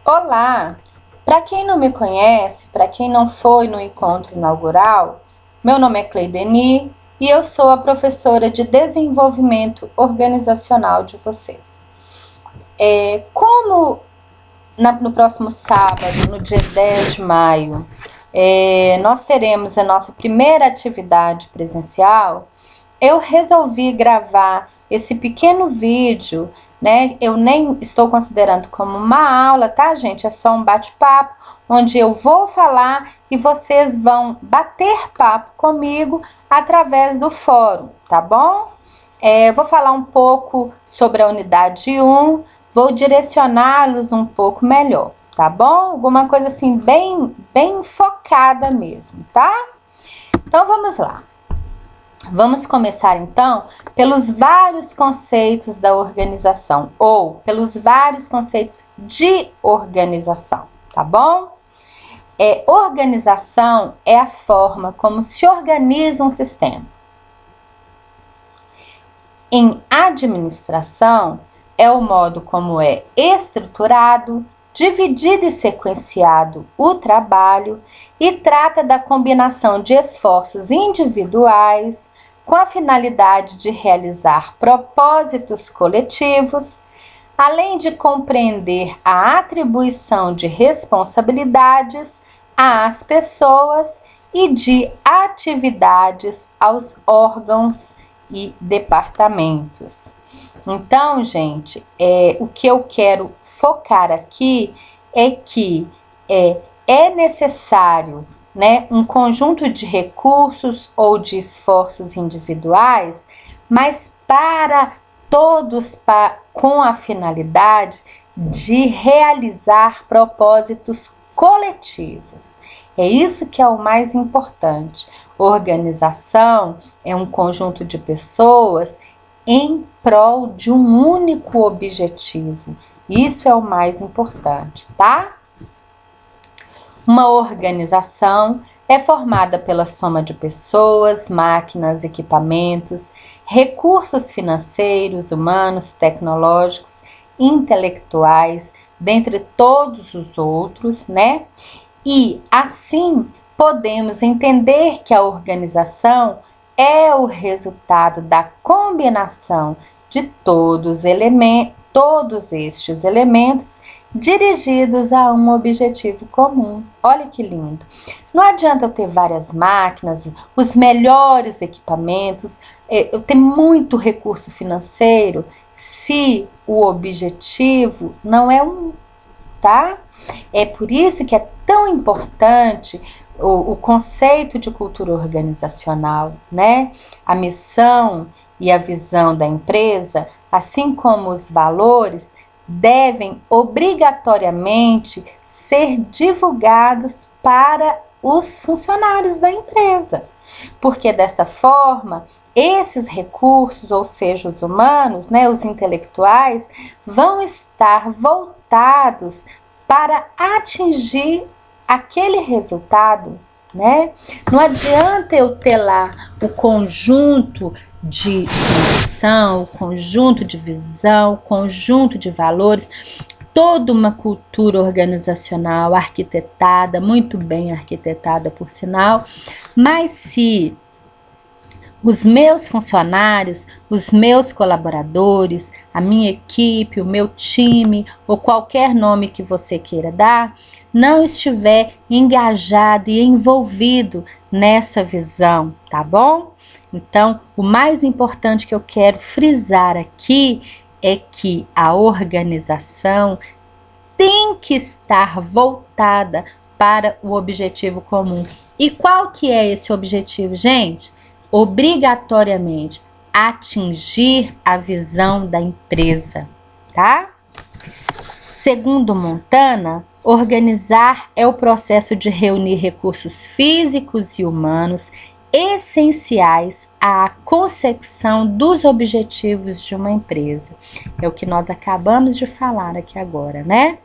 Olá! Para quem não me conhece, para quem não foi no encontro inaugural, meu nome é Cleideni e eu sou a professora de desenvolvimento organizacional de vocês. No próximo sábado, no dia 10 de maio, nós teremos a nossa primeira atividade presencial, eu resolvi gravar esse pequeno vídeo, né? Eu nem estou considerando como uma aula, tá, gente? É só um bate-papo, onde eu vou falar e vocês vão bater papo comigo através do fórum, tá bom? Vou falar um pouco sobre a unidade 1, vou direcioná-los um pouco melhor, tá bom? Alguma coisa assim bem focada mesmo, tá? Então vamos lá. Vamos começar então pelos vários conceitos da organização ou pelos vários conceitos de organização, tá bom? Organização é a forma como se organiza um sistema. Em administração é o modo como é estruturado, dividido e sequenciado o trabalho e trata da combinação de esforços individuais com a finalidade de realizar propósitos coletivos, além de compreender a atribuição de responsabilidades às pessoas e de atividades aos órgãos e departamentos. Então, gente, o que eu quero focar aqui é que é necessário, né, um conjunto de recursos ou de esforços individuais, mas para todos com a finalidade de realizar propósitos coletivos. É isso que é o mais importante. Organização é um conjunto de pessoas em prol de um único objetivo. Isso é o mais importante, tá? Uma organização é formada pela soma de pessoas, máquinas, equipamentos, recursos financeiros, humanos, tecnológicos, intelectuais, dentre todos os outros, né? E assim podemos entender que a organização é o resultado da combinação de todos estes elementos dirigidos a um objetivo comum. Olha que lindo! Não adianta eu ter várias máquinas, os melhores equipamentos, eu ter muito recurso financeiro, se o objetivo não é um, tá? É por isso que é tão importante o conceito de cultura organizacional, né? A missão e a visão da empresa, assim como os valores, devem obrigatoriamente ser divulgados para os funcionários da empresa, porque desta forma esses recursos, ou seja, os humanos, né, os intelectuais, vão estar voltados para atingir aquele resultado, né? Não adianta eu ter lá o conjunto de missão, o conjunto de visão, o conjunto de valores, toda uma cultura organizacional arquitetada, muito bem arquitetada por sinal, mas se os meus funcionários, os meus colaboradores, a minha equipe, o meu time ou qualquer nome que você queira dar, não estiver engajado e envolvido nessa visão, tá bom? Então, o mais importante que eu quero frisar aqui é que a organização tem que estar voltada para o objetivo comum. E qual que é esse objetivo, gente? Obrigatoriamente atingir a visão da empresa, tá? Segundo Montana, organizar é o processo de reunir recursos físicos e humanos essenciais à consecução dos objetivos de uma empresa. É o que nós acabamos de falar aqui agora, né?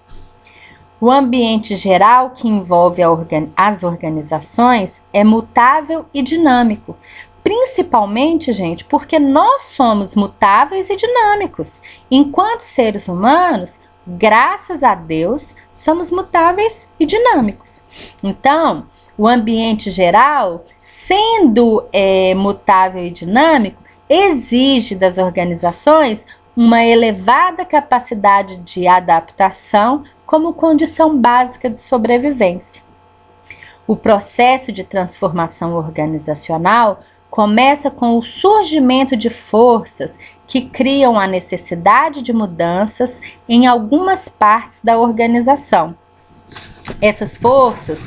O ambiente geral que envolve as organizações é mutável e dinâmico, principalmente, gente, porque nós somos mutáveis e dinâmicos. Enquanto seres humanos, graças a Deus, somos mutáveis e dinâmicos. Então, o ambiente geral, sendo mutável e dinâmico, exige das organizações uma elevada capacidade de adaptação como condição básica de sobrevivência. O processo de transformação organizacional começa com o surgimento de forças que criam a necessidade de mudanças em algumas partes da organização. Essas forças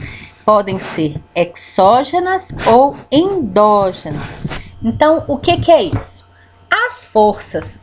podem ser exógenas ou endógenas. Então, o que é isso? As forças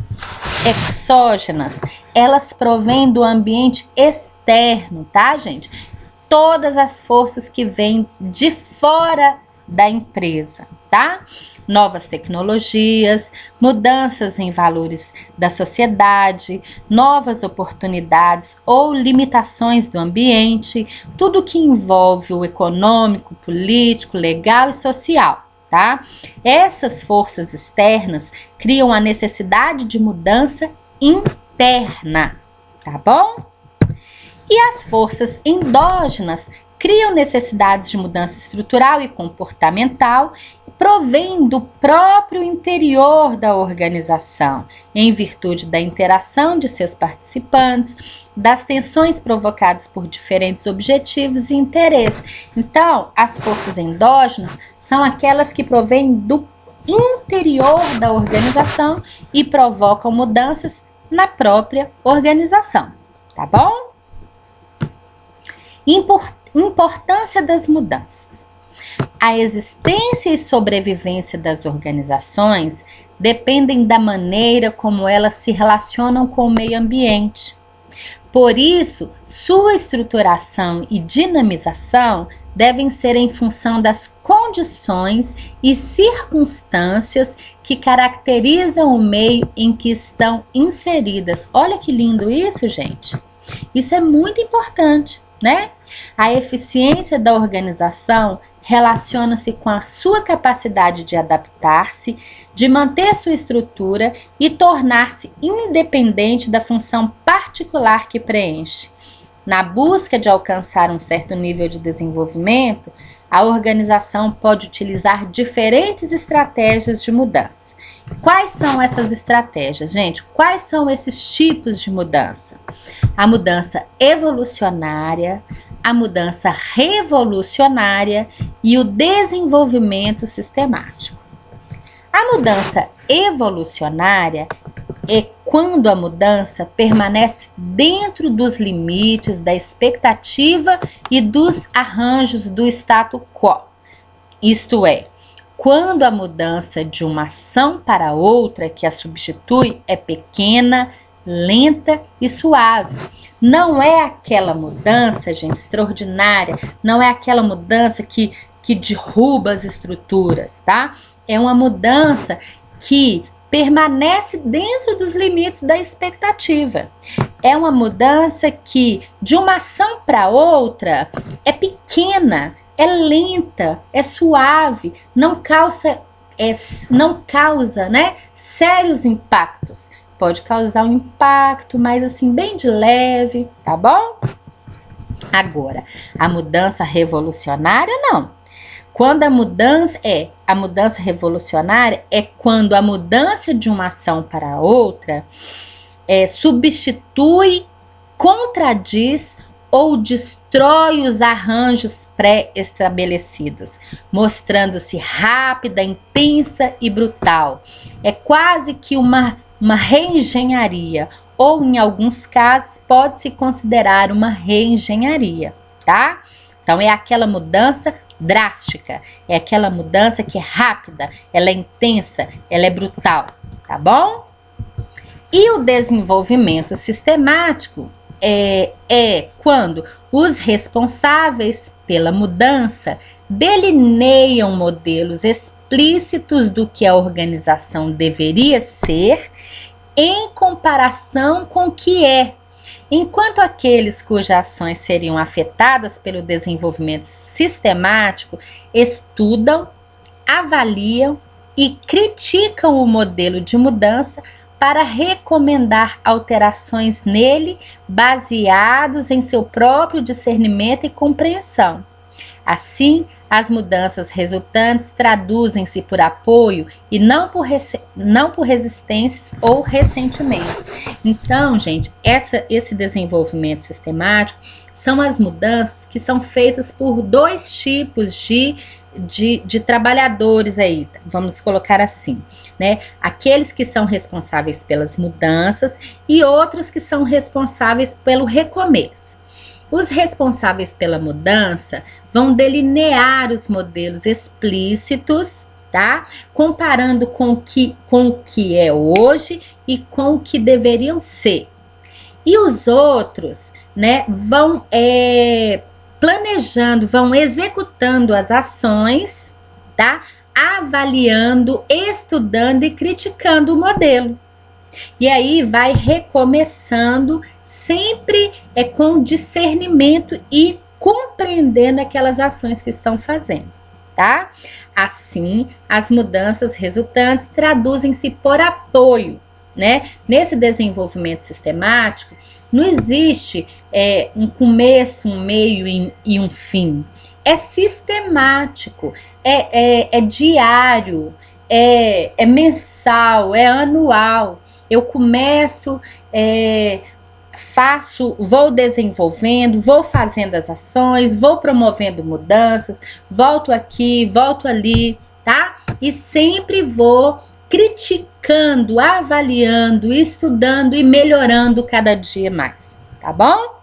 exógenas, elas provêm do ambiente externo, tá, gente? Todas as forças que vêm de fora da empresa, tá? Novas tecnologias, mudanças em valores da sociedade, novas oportunidades ou limitações do ambiente, tudo que envolve o econômico, político, legal e social, tá? Essas forças externas criam a necessidade de mudança interna, tá bom? E as forças endógenas criam necessidades de mudança estrutural e comportamental e provêm do próprio interior da organização, em virtude da interação de seus participantes, das tensões provocadas por diferentes objetivos e interesses. Então, as forças endógenas são aquelas que provêm do interior da organização e provocam mudanças na própria organização, tá bom? Importância das mudanças. A existência e sobrevivência das organizações dependem da maneira como elas se relacionam com o meio ambiente. Por isso, sua estruturação e dinamização devem ser em função das condições e circunstâncias que caracterizam o meio em que estão inseridas. Olha que lindo isso, gente. Isso é muito importante, né? A eficiência da organização relaciona-se com a sua capacidade de adaptar-se, de manter sua estrutura e tornar-se independente da função particular que preenche. Na busca de alcançar um certo nível de desenvolvimento, a organização pode utilizar diferentes estratégias de mudança. Quais são essas estratégias, gente? Quais são esses tipos de mudança? A mudança evolucionária, a mudança revolucionária e o desenvolvimento sistemático. A mudança evolucionária é quando a mudança permanece dentro dos limites da expectativa e dos arranjos do status quo. Isto é, quando a mudança de uma ação para outra que a substitui é pequena, lenta e suave. Não é aquela mudança, gente, extraordinária, não é aquela mudança que derruba as estruturas, tá? É uma mudança que permanece dentro dos limites da expectativa. É uma mudança que, de uma ação para outra, é pequena, é lenta, é suave, não causa, né, sérios impactos. Pode causar um impacto, mas assim, bem de leve, tá bom? Agora, a mudança revolucionária, não. Quando a mudança revolucionária é quando a mudança de uma ação para outra substitui, contradiz ou destrói os arranjos pré-estabelecidos, mostrando-se rápida, intensa e brutal. É quase que uma reengenharia, ou em alguns casos pode-se considerar uma reengenharia, tá? Então é aquela mudança drástica, é aquela mudança que é rápida, ela é intensa, ela é brutal, tá bom? E o desenvolvimento sistemático é quando os responsáveis pela mudança delineiam modelos explícitos do que a organização deveria ser em comparação com o que é, enquanto aqueles cujas ações seriam afetadas pelo desenvolvimento sistemático estudam, avaliam e criticam o modelo de mudança para recomendar alterações nele baseados em seu próprio discernimento e compreensão. Assim, as mudanças resultantes traduzem-se por apoio e não por resistências ou ressentimento. Então, gente, esse desenvolvimento sistemático são as mudanças que são feitas por dois tipos de trabalhadores aí, vamos colocar assim, né? Aqueles que são responsáveis pelas mudanças e outros que são responsáveis pelo recomeço. Os responsáveis pela mudança vão delinear os modelos explícitos, tá? Comparando com o que é hoje e com o que deveriam ser. E os outros, né, vão planejando, vão executando as ações, tá? Avaliando, estudando e criticando o modelo. E aí vai recomeçando, sempre com discernimento e compreendendo aquelas ações que estão fazendo, tá? Assim, as mudanças resultantes traduzem-se por apoio, né? Nesse desenvolvimento sistemático, não existe um começo, um meio e um fim. É sistemático, é diário, é mensal, é anual. Eu começo, vou desenvolvendo, vou fazendo as ações, vou promovendo mudanças, volto aqui, volto ali, tá? E sempre vou criticando, avaliando, estudando e melhorando cada dia mais, tá bom?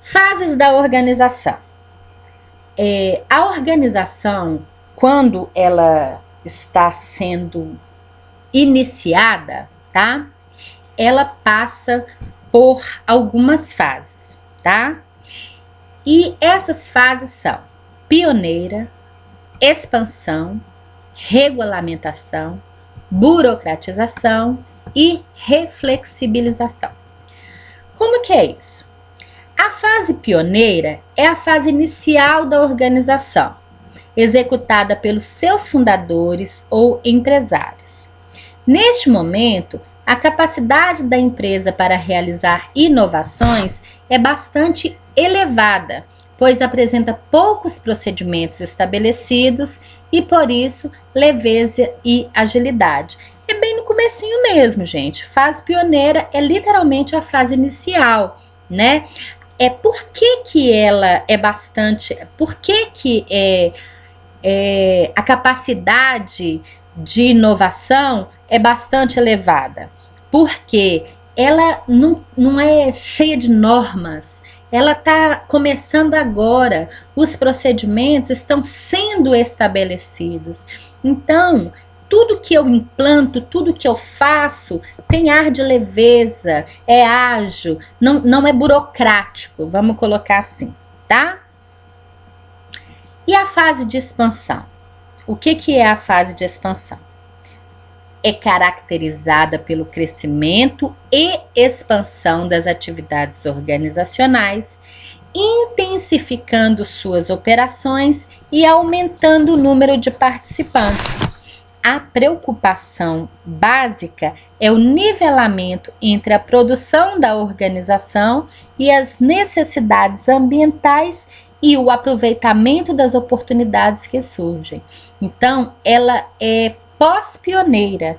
Fases da organização. A organização, quando ela está sendo iniciada, tá? Ela passa por algumas fases, tá? E essas fases são pioneira, expansão, regulamentação, burocratização e reflexibilização. Como que é isso? A fase pioneira é a fase inicial da organização, executada pelos seus fundadores ou empresários. Neste momento, a capacidade da empresa para realizar inovações é bastante elevada, pois apresenta poucos procedimentos estabelecidos e, por isso, leveza e agilidade. É bem no comecinho mesmo, gente. Fase pioneira é literalmente a fase inicial, né? Por que ela é bastante... Por que a capacidade de inovação é bastante elevada? Porque ela não é cheia de normas, ela está começando agora, os procedimentos estão sendo estabelecidos. Então, tudo que eu implanto, tudo que eu faço tem ar de leveza, é ágil, não é burocrático, vamos colocar assim, tá? E a fase de expansão? O que é a fase de expansão? É caracterizada pelo crescimento e expansão das atividades organizacionais, intensificando suas operações e aumentando o número de participantes. A preocupação básica é o nivelamento entre a produção da organização e as necessidades ambientais e o aproveitamento das oportunidades que surgem. Então, ela é pós-pioneira.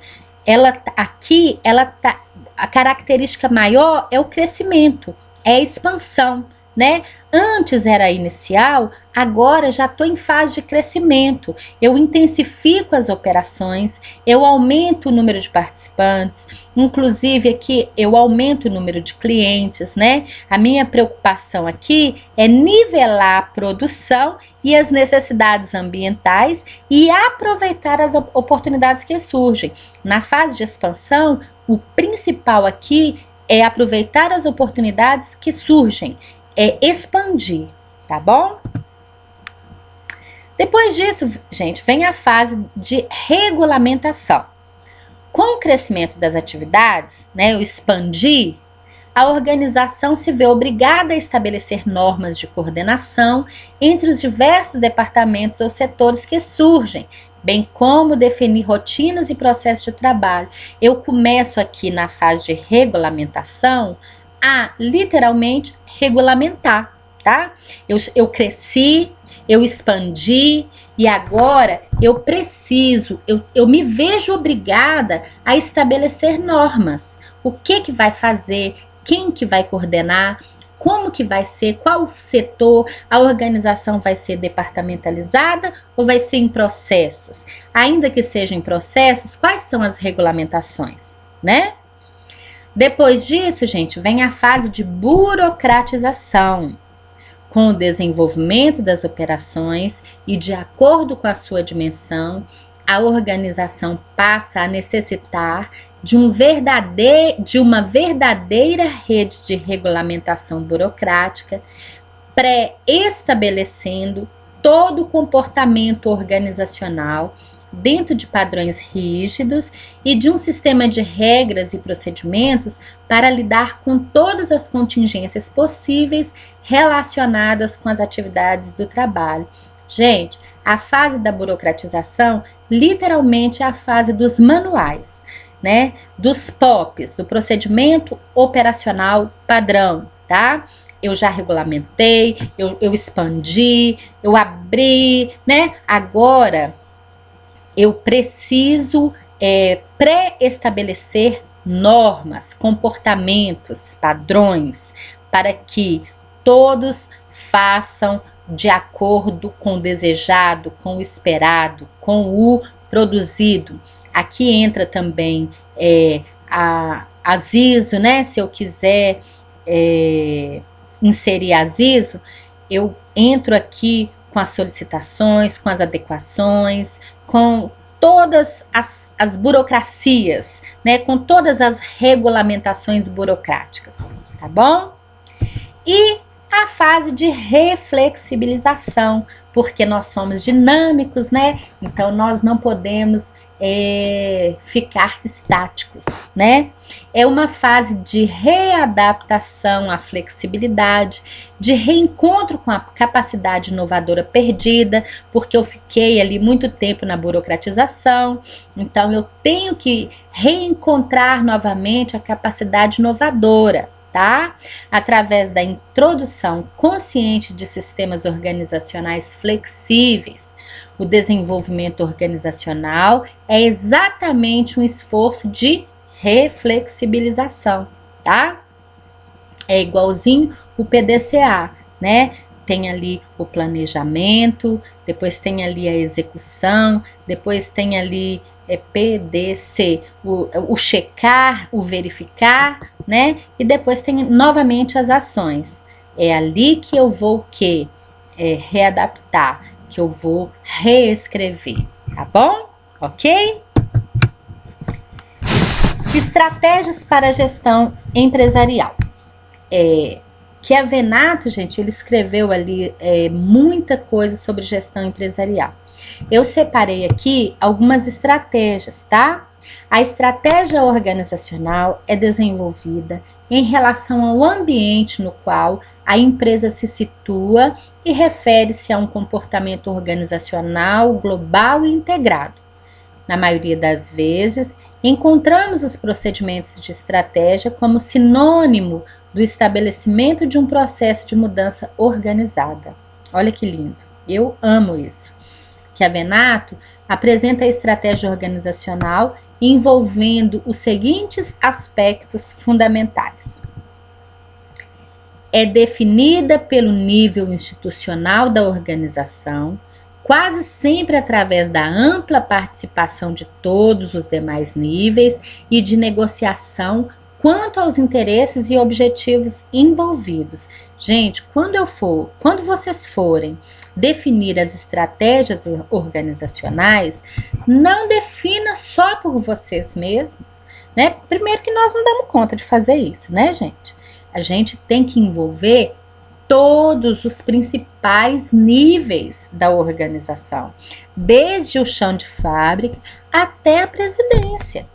A característica maior é o crescimento, é a expansão, né? Antes era inicial, agora já estou em fase de crescimento. Eu intensifico as operações, eu aumento o número de participantes, inclusive aqui eu aumento o número de clientes, né? A minha preocupação aqui é nivelar a produção e as necessidades ambientais e aproveitar as oportunidades que surgem. Na fase de expansão, o principal aqui é aproveitar as oportunidades que surgem, é expandir, tá bom? Depois disso, gente, vem a fase de regulamentação. Com o crescimento das atividades, né, o expandir, a organização se vê obrigada a estabelecer normas de coordenação entre os diversos departamentos ou setores que surgem, bem como definir rotinas e processos de trabalho. Eu começo aqui na fase de regulamentação a literalmente regulamentar, tá? Eu cresci, eu expandi e agora eu preciso, eu me vejo obrigada a estabelecer normas. O que vai fazer, quem que vai coordenar, como que vai ser, qual setor, a organização vai ser departamentalizada ou vai ser em processos? Ainda que sejam em processos, quais são as regulamentações, né? Depois disso, gente, vem a fase de burocratização. Com o desenvolvimento das operações e de acordo com a sua dimensão, a organização passa a necessitar de uma verdadeira rede de regulamentação burocrática, pré-estabelecendo todo o comportamento organizacional dentro de padrões rígidos e de um sistema de regras e procedimentos para lidar com todas as contingências possíveis relacionadas com as atividades do trabalho. Gente, a fase da burocratização literalmente é a fase dos manuais, né? Dos POPs, do procedimento operacional padrão, tá? Eu já regulamentei, eu expandi, eu abri, né? Agora eu preciso pré-estabelecer normas, comportamentos, padrões, para que todos façam de acordo com o desejado, com o esperado, com o produzido. Aqui entra também as ISO, né? Se eu quiser inserir as ISO, eu entro aqui com as solicitações, com as adequações, com todas as burocracias, né? Com todas as regulamentações burocráticas, tá bom? E a fase de reflexibilização, porque nós somos dinâmicos, né? Então nós não podemos ficar estáticos, né? É uma fase de readaptação à flexibilidade, de reencontro com a capacidade inovadora perdida, porque eu fiquei ali muito tempo na burocratização, então eu tenho que reencontrar novamente a capacidade inovadora, tá? Através da introdução consciente de sistemas organizacionais flexíveis. O desenvolvimento organizacional é exatamente um esforço de reflexibilização, tá? É igualzinho o PDCA, né? Tem ali o planejamento, depois tem ali a execução, depois tem ali PDC, o checar, o verificar, né? E depois tem novamente as ações. É ali que eu vou readaptar, que eu vou reescrever, tá bom? Ok? Estratégias para a gestão empresarial. Chiavenato, gente, ele escreveu ali muita coisa sobre gestão empresarial. Eu separei aqui algumas estratégias, tá? A estratégia organizacional é desenvolvida em relação ao ambiente no qual a empresa se situa e refere-se a um comportamento organizacional global e integrado. Na maioria das vezes, encontramos os procedimentos de estratégia como sinônimo do estabelecimento de um processo de mudança organizada. Olha que lindo, eu amo isso. Chiavenato apresenta a estratégia organizacional envolvendo os seguintes aspectos fundamentais. É definida pelo nível institucional da organização, quase sempre através da ampla participação de todos os demais níveis e de negociação quanto aos interesses e objetivos envolvidos. Gente, quando vocês forem definir as estratégias organizacionais, não defina só por vocês mesmos, né? Primeiro que nós não damos conta de fazer isso, né, gente? A gente tem que envolver todos os principais níveis da organização, desde o chão de fábrica até a presidência.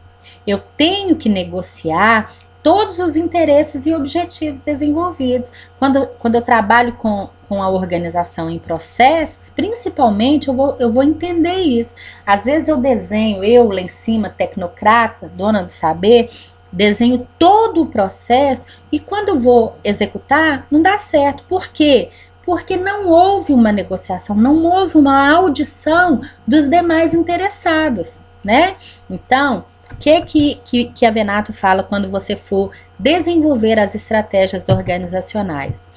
Eu tenho que negociar todos os interesses e objetivos desenvolvidos. Quando eu trabalho com a organização em processos, principalmente eu vou entender isso. Às vezes eu desenho, eu lá em cima, tecnocrata, dona do saber, desenho todo o processo e quando eu vou executar, não dá certo. Por quê? Porque não houve uma negociação, não houve uma audição dos demais interessados, né? Então, o que a Venato fala quando você for desenvolver as estratégias organizacionais?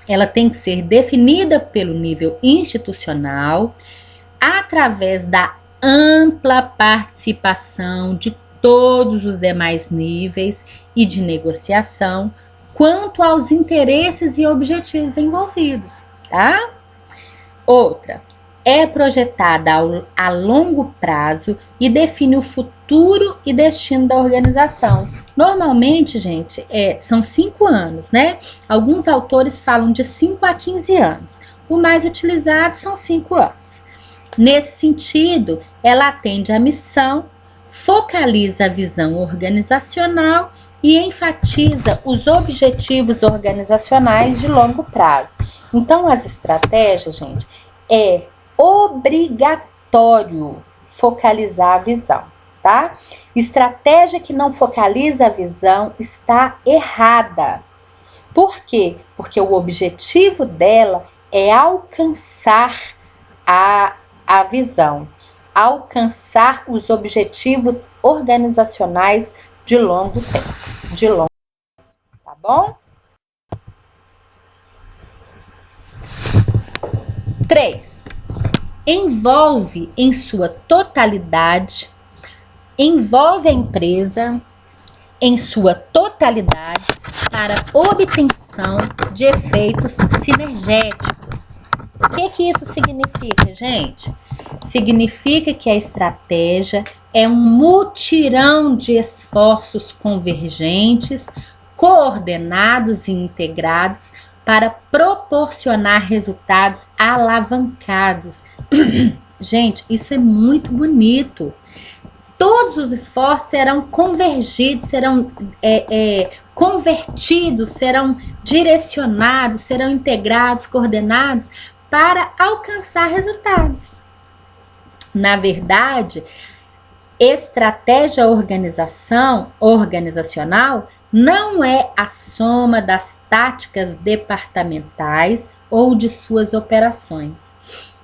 Ela tem que ser definida pelo nível institucional, através da ampla participação de todos os demais níveis e de negociação quanto aos interesses e objetivos envolvidos, tá? Outra, é projetada a longo prazo e define o futuro e destino da organização. Normalmente, gente, são 5 anos, né? Alguns autores falam de 5 a 15 anos. O mais utilizado são 5 anos. Nesse sentido, ela atende à missão, focaliza a visão organizacional e enfatiza os objetivos organizacionais de longo prazo. Então, as estratégias, gente, é obrigatório focalizar a visão, tá? Estratégia que não focaliza a visão está errada. Por quê? Porque o objetivo dela é alcançar a visão, alcançar os objetivos organizacionais de longo tempo, tá bom? 3. Envolve em sua totalidade, envolve a empresa em sua totalidade para obtenção de efeitos sinergéticos. O que isso significa, gente? Significa que a estratégia é um mutirão de esforços convergentes, coordenados e integrados para proporcionar resultados alavancados. Gente, isso é muito bonito. Todos os esforços serão convergidos, serão convertidos, serão direcionados, serão integrados, coordenados para alcançar resultados. Na verdade, estratégia organizacional não é a soma das táticas departamentais ou de suas operações.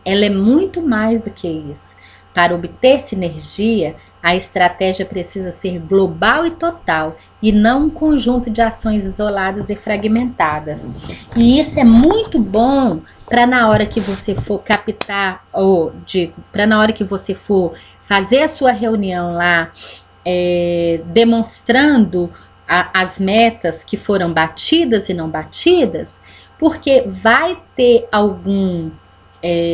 Ela é muito mais do que isso. Para obter sinergia, a estratégia precisa ser global e total, e não um conjunto de ações isoladas e fragmentadas. E isso é muito bom para na hora que você for captar, para na hora que você for fazer a sua reunião lá, demonstrando as metas que foram batidas e não batidas, porque vai ter algum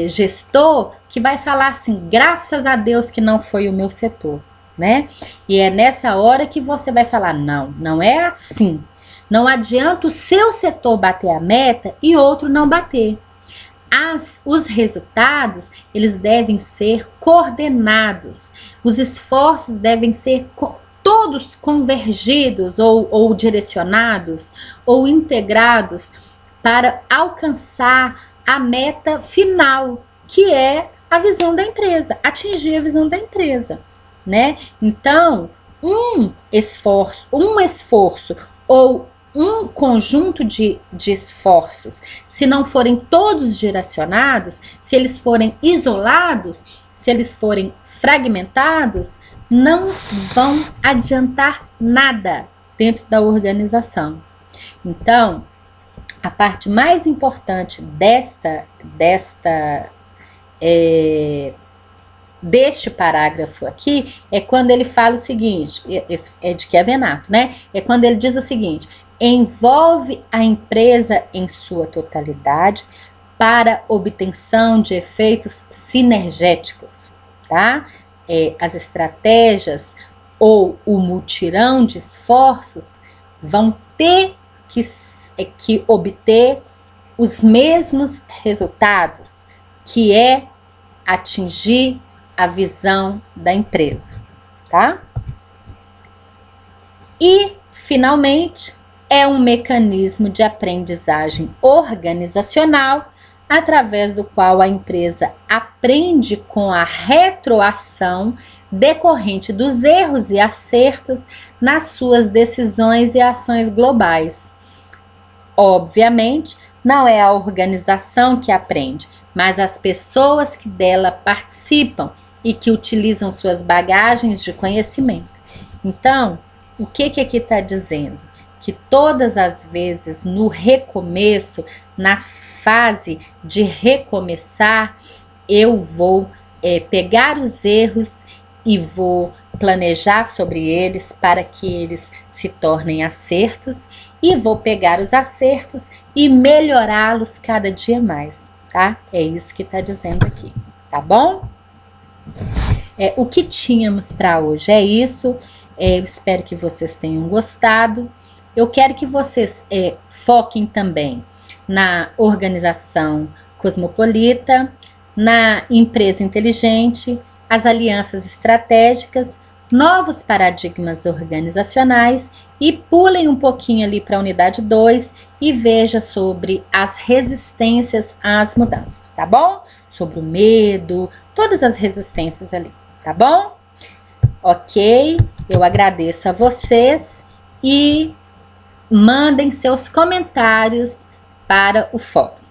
gestor que vai falar assim, graças a Deus que não foi o meu setor, né? E é nessa hora que você vai falar, não é assim. Não adianta o seu setor bater a meta e outro não bater. Os resultados, eles devem ser coordenados. Os esforços devem ser todos convergidos ou direcionados ou integrados para alcançar a meta final, que é a visão da empresa, atingir a visão da empresa, né? Então, um esforço ou um conjunto de esforços, se não forem todos direcionados, se eles forem isolados, se eles forem fragmentados, não vão adiantar nada dentro da organização. Então, a parte mais importante deste parágrafo aqui é quando ele fala o seguinte, é de Chiavenato, né? É quando ele diz o seguinte: envolve a empresa em sua totalidade para obtenção de efeitos sinergéticos, tá? As estratégias ou o mutirão de esforços vão ter que obter os mesmos resultados, que é atingir a visão da empresa, tá? E, finalmente, é um mecanismo de aprendizagem organizacional através do qual a empresa aprende com a retroação decorrente dos erros e acertos nas suas decisões e ações globais. Obviamente, não é a organização que aprende, mas as pessoas que dela participam e que utilizam suas bagagens de conhecimento. Então, o que aqui está dizendo? Que todas as vezes no recomeço, na fase de recomeçar, eu vou pegar os erros e vou planejar sobre eles para que eles se tornem acertos, e vou pegar os acertos e melhorá-los cada dia mais, tá? É isso que está dizendo aqui, tá bom? O que tínhamos para hoje é isso. Eu espero que vocês tenham gostado. Eu quero que vocês foquem também na organização cosmopolita, na empresa inteligente, as alianças estratégicas, novos paradigmas organizacionais, e pulem um pouquinho ali para a unidade 2 e veja sobre as resistências às mudanças, tá bom? Sobre o medo, todas as resistências ali, tá bom? Ok, eu agradeço a vocês e mandem seus comentários para o fórum.